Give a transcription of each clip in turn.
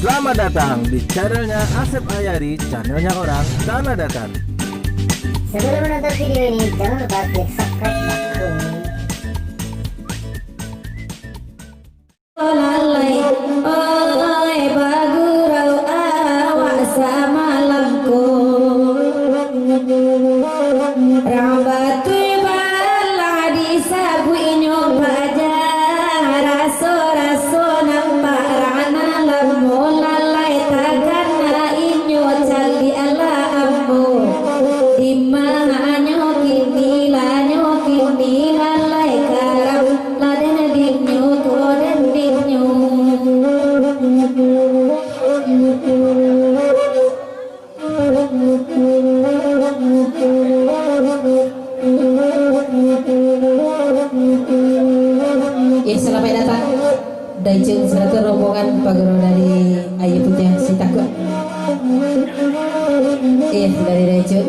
Selamat datang di channelnya Asep Ayari, channelnya orang Tanah Datar. Sebelum menonton video ini, jangan lupa klik subscribe dan komen. Lalai, oi bagurau awak samalamku, rambatul bala disabu inyo baja, raso nampak rana lamu lalai takkan na inyo cali ala ammu, dimana nyokin lalai karam laden dinyo koden dinyo. Ya, selamat datang Daijun satu rombongan pagero dari Ayu Putih Sitaku. Iya, dari Daijun.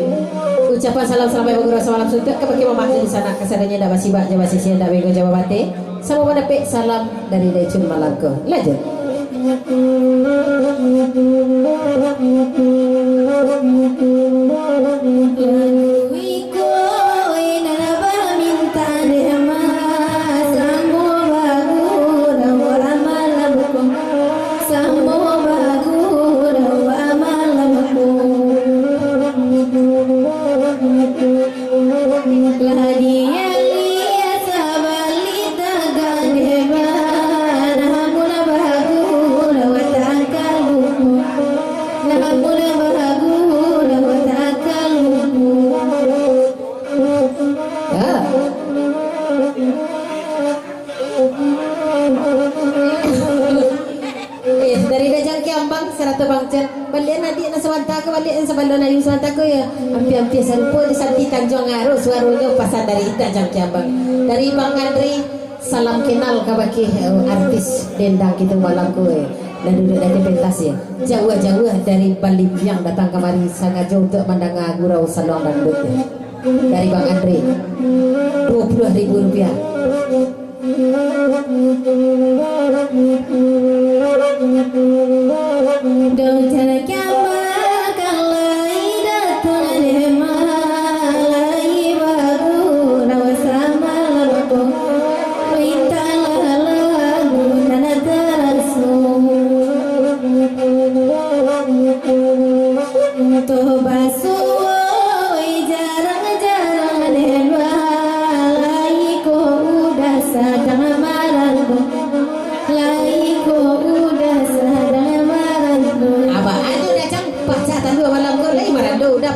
Ucapan salam selamat pagero semalam suntuk kebagi mama di sana kesadanya dak basibak jawa sisi dak bego jawa bate. Sama menepik salam dari Daijun Malangko. Lanjut. Dari Dajang Kiambang serata bangcet balik adik na sawanta ke balik sebelum ayu sawanta ke ya hampir seruput di Santi Tanjung Aru suaranya pasan dari Dajang Kiambang dari Bang Andri salam kenal kabaki artis dendang kita malam ke dan duduk dari pentas ya jauh-jauh dari Bali yang datang kemari sangat jauh untuk mandang gurau salong dangdut ya. Dari Bang Andri 20.000 rupiah.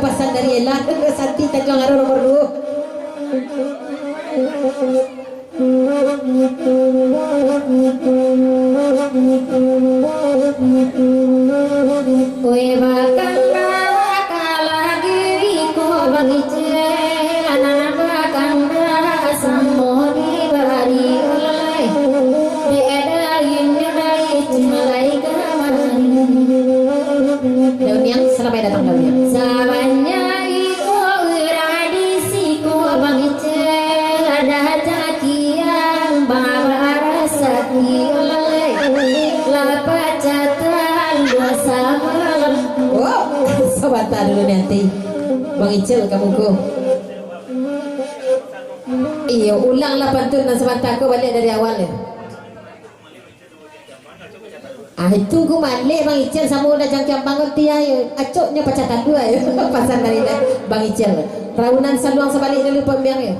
Pasan dari Elan Santi Tanjung Aru nomor 2. Kue bakal lagi ko bangice anak bakal samo di bari olai dedain cimalai kamari daun yang selamat datang daun yang sabanya iko radisiko bangice ada cakian bawa rasati olai lapa catan dua samalam. Oh, sebentar dulu nanti Bang Icil kamu ko. Iya, ulanglah pantun dan sebentar aku balik dari awal ya. Itu ku malik Bang Icil sama udah jangkian bangun dia ya. Acoknya pacatan dua ya. Pasan dari Bang Icil. Raunan saluang sebalik dulu pembiang ya.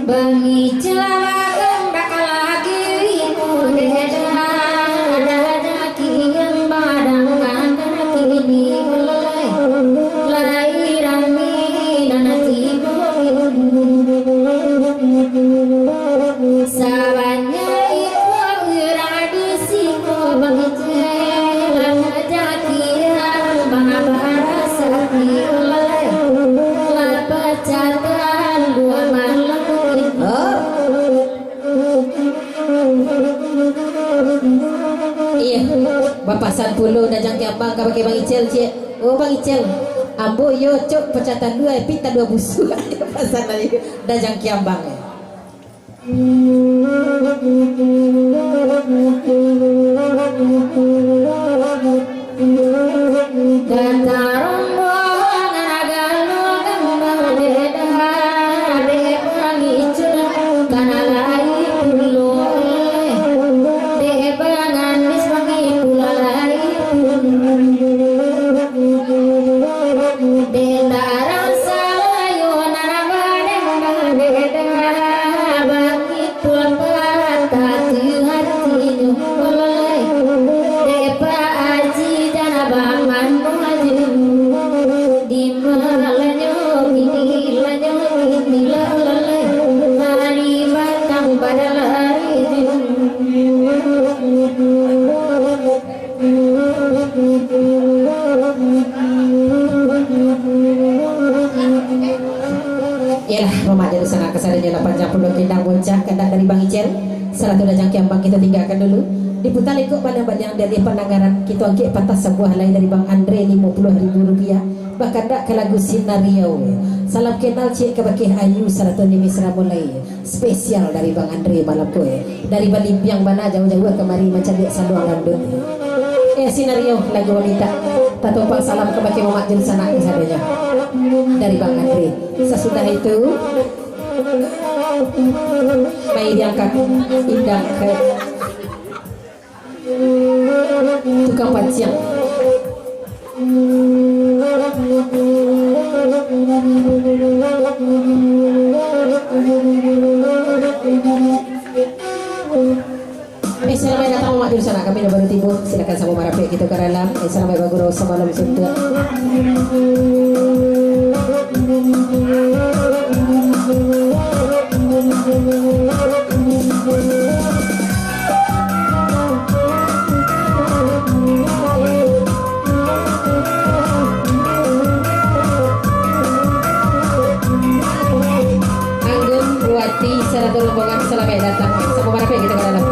Bang Icil bakal lagi Sabanya iku radisi ko bangit Iya, Bapak Sanpulo dajang kiambang ka pakai Bang Icel cik. Oh Bang Icel, ambo yo cok pecatan dua pita dua busuk. Pasal dari dajang kiambang. Dan rombongan agalo gambang beda de pangicun kana lai pulo de bangan mis pangi pula lai de daran sayo narabadeng beda bagi pulpata tu hatinya oleh de pa aji dan abangan maju di malanyo ini lalai hari batang pada lari Yalah, Mama dari sana kesadanya 80 kendang boncah kendang dari Bang Icel. Salah satu dajang kiambang kita tinggalkan dulu. Diputar ikut pada yang dari penanggaran kita angkat patah sebuah lain dari Bang Andre Rp50.000. Bahkan tak ke lagu Sinario. Salam kenal cik ke bakih Ayu Saratu Misra mulai spesial dari Bang Andre malam kue. Dari Bali yang mana jauh-jauh kemari mencari saluang landut. Sinario lagu wanita. Tatopang salam ke bakih Mama di sana kesadanya dari Bang Andre. Sesudah itu bayi diangkat indang ke tukang panciang. Selamat datang Mak di sana, kami baru tiba. Silakan sama marape kita ke dalam. Selamat baguro semalam sudah. Anggun Buati Saratu rombongan selamat datang. Sama marape kita ke dalam.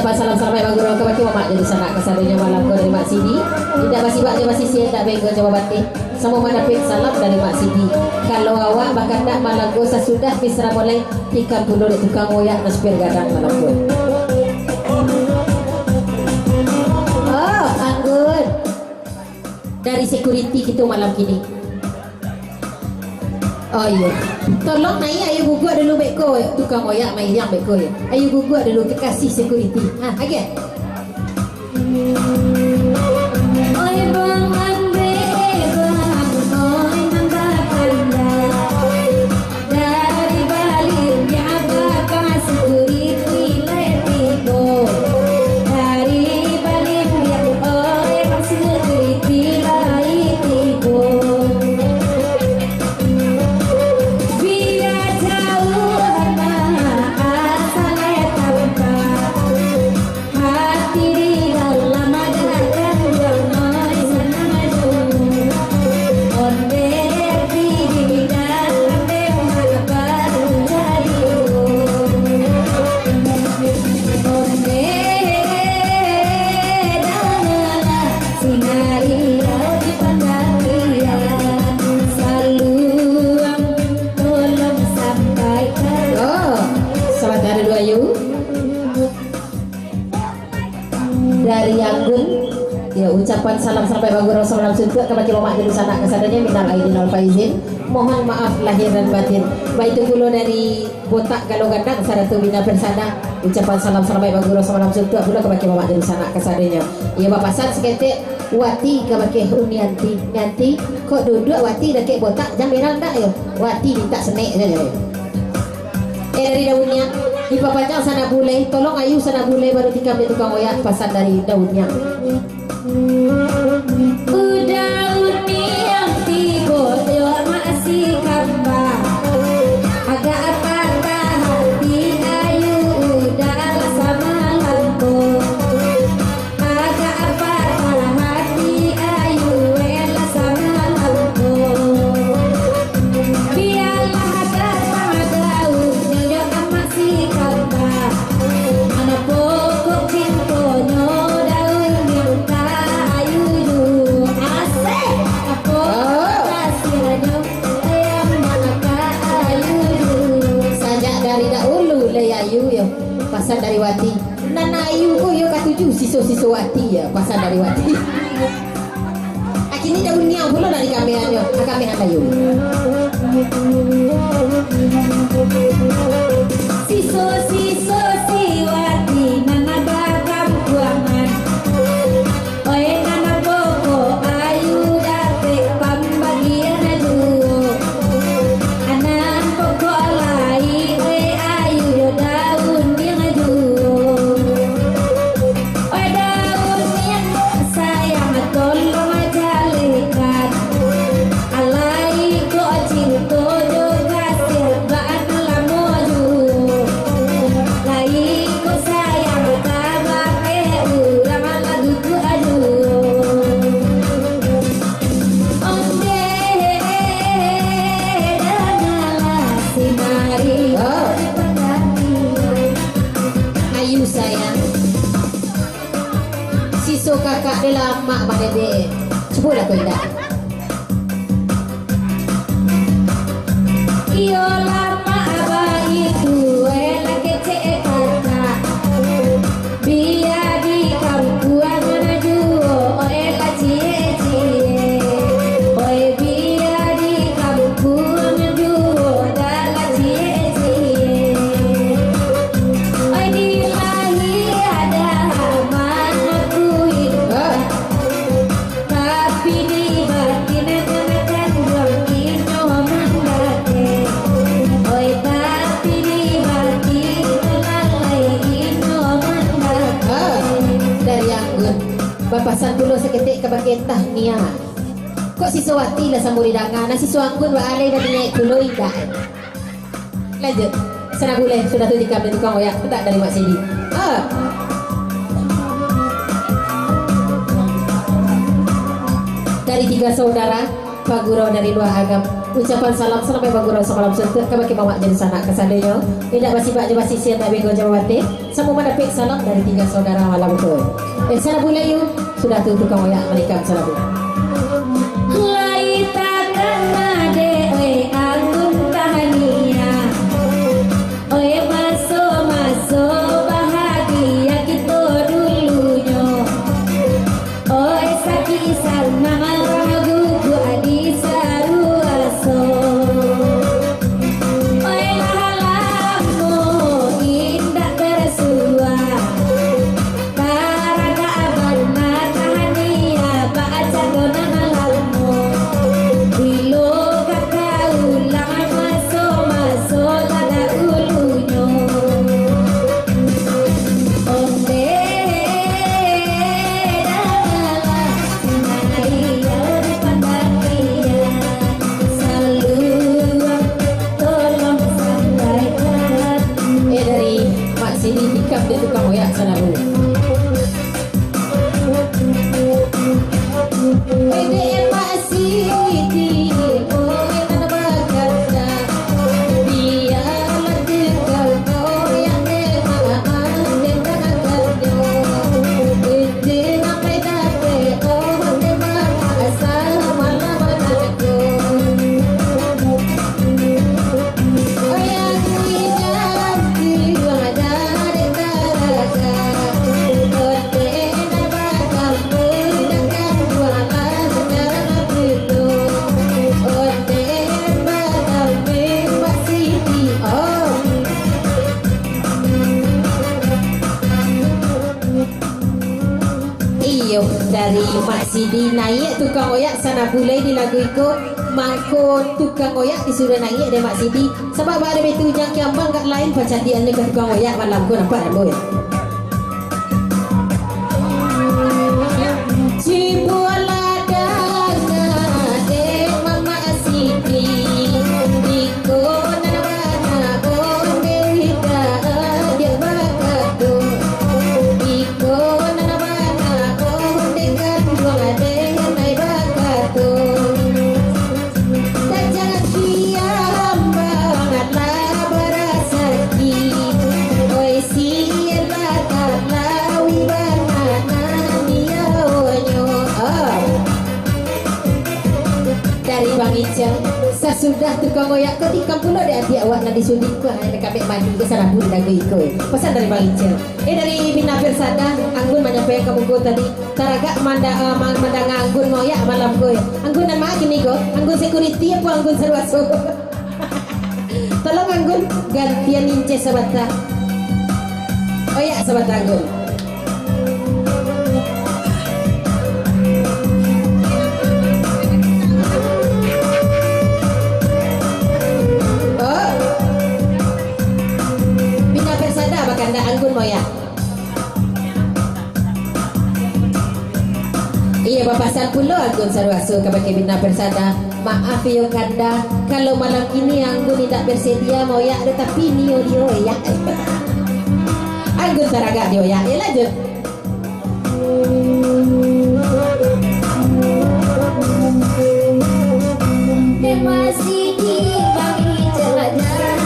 Salam-salam Bang Guru ke baki Mamak jadi sana kesadanya malam ko dari Mak Sidi. Tidak masih bak masih siap tak bengko coba batik. Semua mendapat salam dari Mak Sidi. Kalau awak bakal tak malam ko sesudah Misra mulai 30 di tukang oyak naspir gadang malam ko. Oh, Anggun. Dari security kita malam kini. Oh iya, tolong naik ayo guguk dulu beko tukang oyak main yang beko ya. Ayo guguk dulu kekasih security. Agak. oi bangan bebang oi nambakanda dari Bali ya bapak security letiko dari Bali ya oi bang security letiko ya ucapan salam sampai baguro salam suntuk ke bagi mamak dulu sana kesadanya minal aidin wal faizin. Mohon maaf lahir dan batin. Baik itu pula dari botak galau gandang saratu bina persada. Ucapan salam sampai baguro salam suntuk pula ke bagi mamak dulu sana kesadanya. Ya bapasan seketik wati ke bagi Unianti nanti kok duduk wati dah kek botak jam berang dak yo. Wati minta senek saja. Dari daunnya dipapanjang sana bule, tolong ayu sana bule baru tikam di tukang oyak pasang dari daunnya. Udah yang tigo yo masih kambang agak patah hati ayu udah sama lampu agak patah hati ayu ela sama lampu biarlah datang daun yo masih kambang mana pokok cintonya daun yang ayu asik apa hasilnya yang mana ayu Sajak dari dahulu le ayu yo pasang dari wati. Nana ayu ko yo katuju siso wati ya pasang dari wati. Akhirnya daunnya pula dari kamehannya, kamehan ayu. siso siwati nana bakam buangan oe nana boko ayu date pambagian dulu anak poko lai oe ayu yo daun yang dulu oe daun yang sayang tolong jalikan alai ko cinto jo kasih baan lamoju lai ko sayang tabake urang lagu ku aju onde danalah sinari Ayu sayang. Siso kakak dia lama pada dek. Cuba dah kau indah. iyo lama abah itu ela kece kakak biar di kampuan juo ela cie oe biar di kampuan juo dala cie oe di lahi ada manaku indah tapi di batin kan belum ino mandate oe tapi di batin lalai ino mandate Dari anggun. Bapasan dulu seketik ke bagian tahnia. Kok si Sewati lah samburi dangan. Nasi suanggun wa alai dah naik dulu indah. Lanjut. Sana boleh sudah tu tikam di tukang oyak. Tak dari Mak Sidi. Dari tiga saudara Pak Guru dari dua agam ucapan salam sampai Pak Guru salam suntuk ke bagi mamak jadi sanak kesadanya tidak basi pak jebasi sian tak bego jawate sama mendapat salam dari tiga saudara malam betul sana boleh yuk sudah tu tukang oyak menikam sana bu lai takkan ade oe anggun tahania oe maso bahagia kita dulunya oe saki sarna ragu ku adi saru aso oe halamu indah bersua taraga abang tahania baca Nyo dari Mak Sidi naik tukang oyak sana bulai di lagu iko mangko tukang oyak disuruh naik dari Mak Sidi sebab ada betul yang kiambang kat lain pacadian ke tukang oyak malam ko nampak dah boy. Cibuala dana Mama Sidi iko nana bonde hita dia bakatu iko nana bonde kadua ade nai bakatu tak jangan kiambang lah berasaki oi siela kalawi banana dari Bang Icel sesudah tukang oyak ke di kampung lo dia awak nak disudik ke hanya kabek mandi ke sana budi lagu iko pesan dari Bang Icel dari Bina Persada anggun menyampaikan kamu go tadi taraga manda anggun ngoyak malam go anggun nama gini go anggun security apa anggun sarwaso tolong anggun gantian ince sabata oyak sabata anggun. Kanda anggun moya. Iya bapak Salpulo anggun sarwaso kabake Bina Persada. Maaf yo kanda kalau malam ini anggun tidak bersedia moya tetapi nio dio ya. Anggun saraga dio ya. Ya lanjut. Masih di bagi jalan-jalan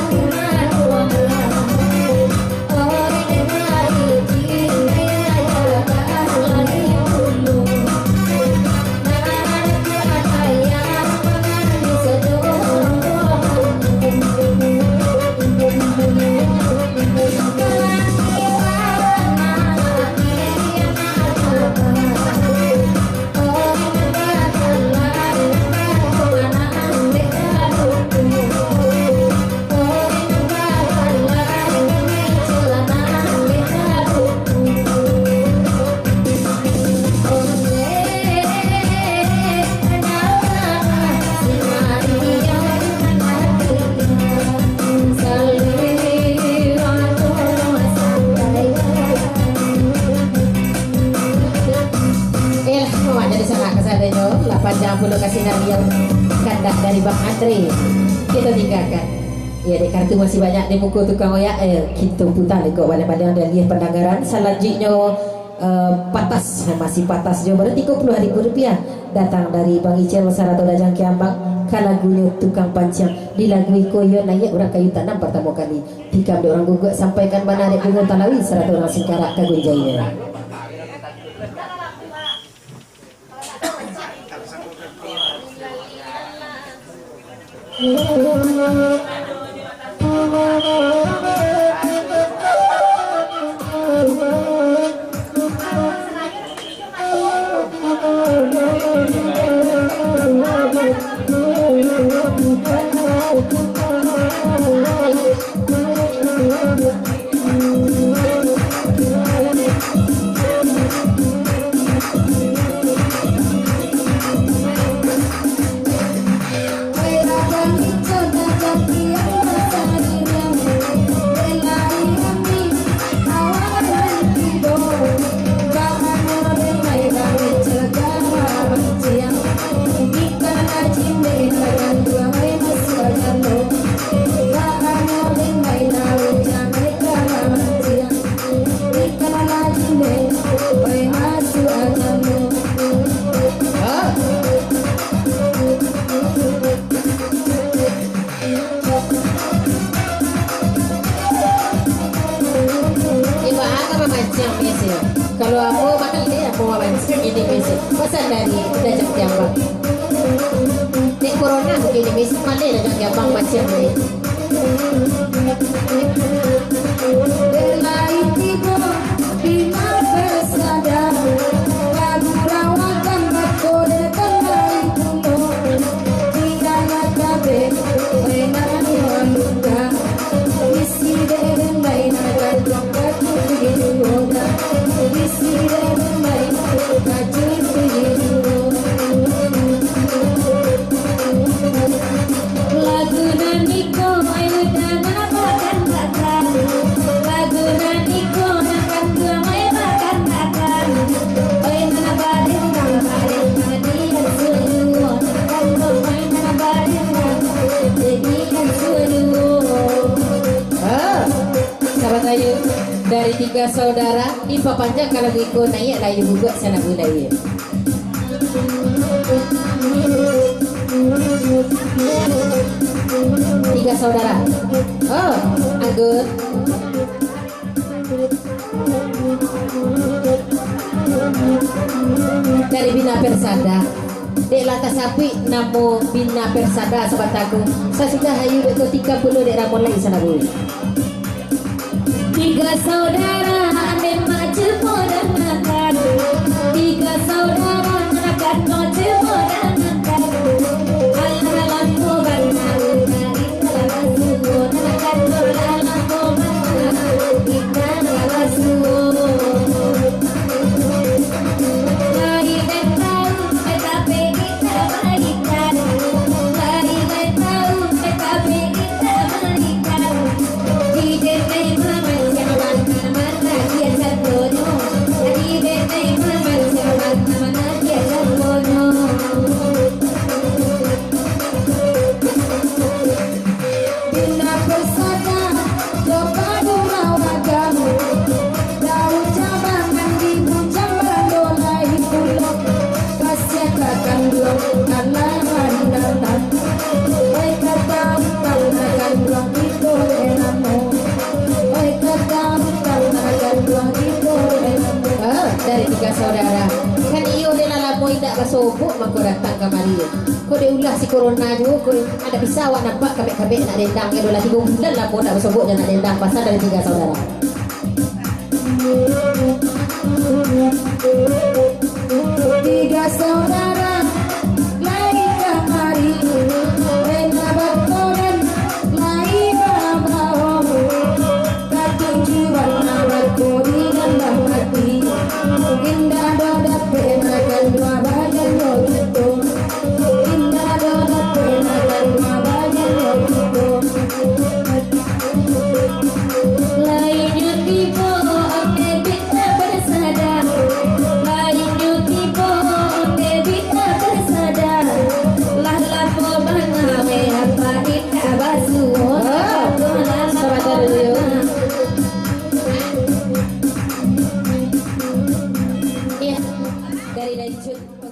panjang puluh kasih yang kandak dari Bang Andre kita tinggalkan ya di kartu masih banyak di muka tukang oyak kita putar kok pada-pada dan lihat pendengaran selanjutnya patas masih patas jauh baru 30.000 rupiah datang dari Bang Icel Sarato Dajang Kiambang kalagunya tukang pancang di lagu ikoyo naik orang kayu tanam pertama kali tikam di orang gugur sampaikan mana ada bunga talawi Sarato orang singkarak kagun jaya. Kalau aku makan ini aku mau mancing ini mesej pesan dari Dajang Kiambang di corona begini mesej mana Dajang Kiambang macam ni Berlari tiba Bina Persada lagu rawakan bako dekat dari pulau tidak kabe mainan yang muda isi dengan mainan dan tongkat begini muda isi dengan mainan Pak panjang kalau ikut naik layu juga sana budaya. Tiga saudara. Oh, Agus. Dari Bina Persada. Dek lata sapi namo Bina Persada sobat aku. Saya sudah hayu betul 30 dek ramon lagi sana bu. Tiga saudara ane maju modal makan. Tiga saudara makan maju modal makan. Alam ko banal dari dalam suhu makan alam ko banal kita dalam suhu. Lagi tahu tetapi kita balikan. Lagi tahu tetapi kita balikan. Di dari tiga saudara kan iyo de lalamu tidak basobok mako datang kamari ko de ulah si corona juga ko ada bisa awak nampak kabek-kabek nak dendang ya ulah 3 bulan lah nak basobok dan nak dendang pasal dari tiga saudara. Tiga saudara lagi kamari rena berkoran lagi bawa ketujuan awalku di dalam hati indah doda penakan dua bagian itu indah doda penakan dua bagian itu lainnya tipe oke kita bersada lainnya tipe oke kita bersada lah lapo bangawe apa kita basuh Sahabat dulu. Iya, dari Cut.